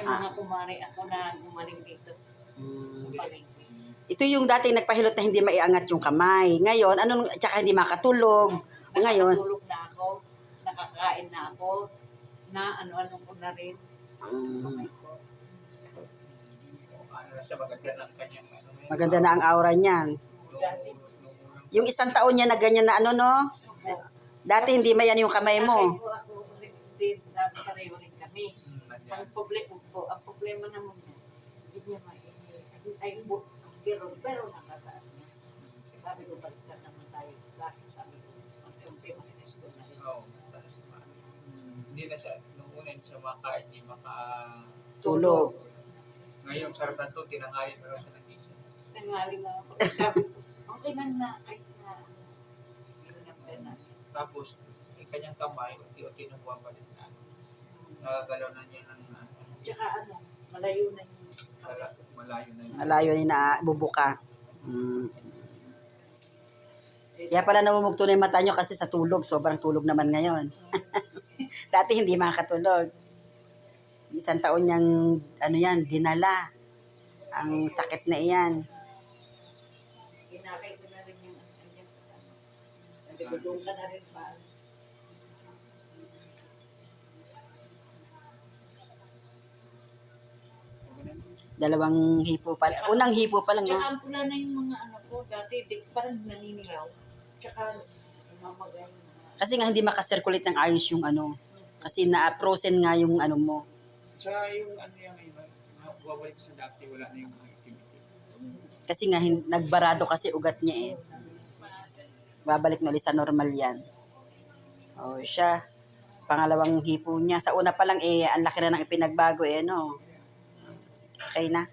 mga kumari ako na gumaling dito sa palengke. Ito yung dati nagpahilot na hindi maiangat yung kamay. Ngayon, tsaka hindi makatulog. Ngayon, Nakatulog na ako, nakakain na ako, na ano-ano ko na rin. Kamay ko. maganda na ang aura niyan. Dati, Yung 1 taon niya na ganyan na no? Dati hindi mayan yung kamay mo. ako din, pareho rin kami. Ang problema naman niya, hindi niya pero nakataas niya. Sabi ko, balikan naman tayo. Sabi ko, unti-unti makinis ko na rin. Oo. Hindi na siya, nung una siya makain, hindi Tulog. Ngayon, sarap na ito, tinangayin mo lang siya ng isa. Tangali nga ako. Sabi ko, okay na, kahit na. Yun na. Tapos, yung kanyang kamay, unti-unti na bumabalik na. Nagagalaw na niya ng Tsaka malayo na yung malayo na yun. Malayo na bubuka. Kaya pala namumugto na yung mata nyo kasi sa tulog. Sobrang tulog naman ngayon. Dati hindi makatulog. 1 taon niyang dinala. Ang sakit na iyan. Kinakay ko na rin yung kanyang kasama. Sabi ko, doon ka na rin pa. Dalawang hipo pa. Unang hipo pa lang, no? Tsaka pula na yung mga ko. Dati, parang naninilaw. Tsaka, mamagay. Kasi nga hindi makasirculate ng ayos yung Kasi na-frozen nga yung mo. Sa yung yung iba, mababalik sa dati, wala na yung mga activity. Kasi nga nagbarado kasi ugat niya eh. Babalik na ulit sa normal yan. O siya. Pangalawang hipo niya. Sa una pa lang ang laki na ng ipinagbago no. Okay na.